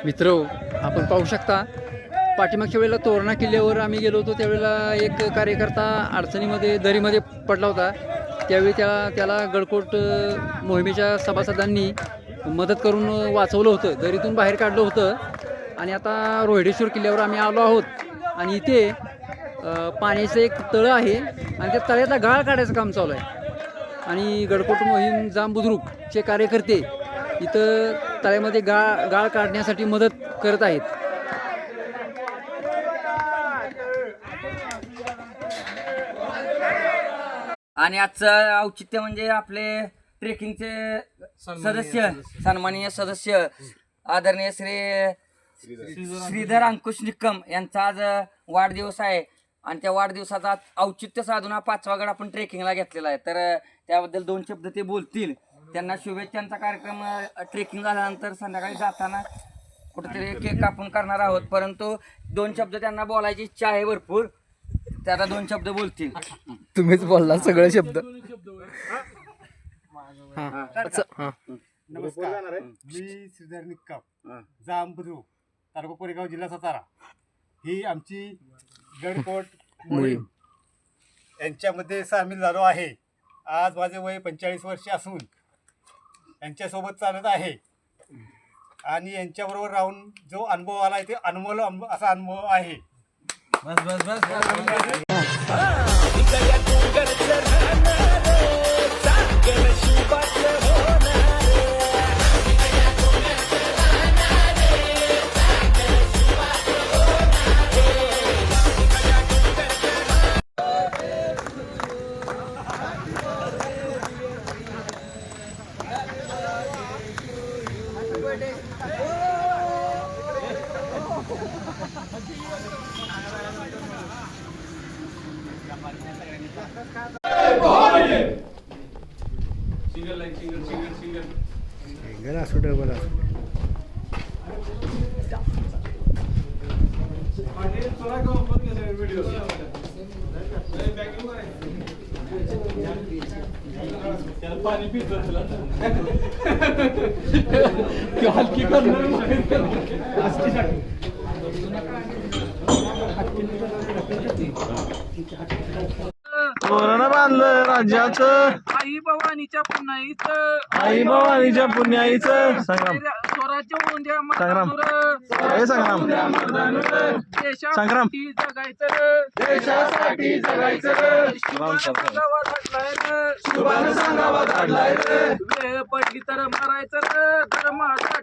मित्र आपण पाहू शकता पाठीमागच्या वेळेला तोरणा किल्ल्यावर आम्ही गेलो होतो त्यावेळेला एक कार्यकर्ता अडचणीमध्ये दरीमध्ये पडला होता। त्यावेळी त्याला गडकोट मोहिमेच्या सभासदांनी मदत करून वाचवलं होतं, दरीतून बाहेर काढलं होतं। आणि आता रोहिडेश्वर किल्ल्यावर आम्ही आलो आहोत आणि इथे पाण्याचं एक तळं आहे आणि त्या तळ्यातला गाळ काढायचं काम चालू आहे आणि गडकोट मोहीम जाम बुद्रुकचे कार्यकर्ते इथं तळ्यामध्ये गाळ काढण्यासाठी मदत करत आहेत। आणि आजचं औचित्य म्हणजे आपले ट्रेकिंगचे सदस्य सन्माननीय सदस्य आदरणीय श्रीधर अंकुश निकम यांचा आज वाढदिवस आहे आणि त्या वाढदिवसाचा औचित्य साधून हा 5वा गड आपण ट्रेकिंगला घेतलेला आहे। तर त्याबद्दल 2 शब्द ते बोलतील। त्यांना शुभेच्छांचा कार्यक्रम ट्रेकिंग झाल्यानंतर संध्याकाळी जाताना कुठेतरी केक कापून करणार आहोत, परंतु 2 शब्द त्यांना बोलायची इच्छा आहे भरपूर। त्याला 2 शब्द बोलतील। तुम्हीच बोलला सगळे शब्द। नमस्कार, मी श्रीधर निकम, जाम बुद्रुक, तालुका कोरेगाव, जिल्हा सातारा। ही आमची गडकोट मोहीम यांच्यामध्ये सामील झालो आहे। आज माझे वय 45 वर्षे असून यांच्यासोबत चालत आहे आणि यांच्याबरोबर राहून जो अनुभव आला ते अनमोल असा अनुभव आहे। बस बस बस पाणी पितो तुला हलकी तोरण बांधलं राज्याचं आई भवानीच्या पुण्याईचं, आई भवानीच्या पुण्याईचं संग्राम स्वराज्य उद्या संग्राम हे संग्राम संग्राम देशासाठी जगायचं, देशासाठी जगायचं सांगावा घडलाय शुभानं सांगावा काढलाय वेळ पडली तर मारायचं धर्मासाठी।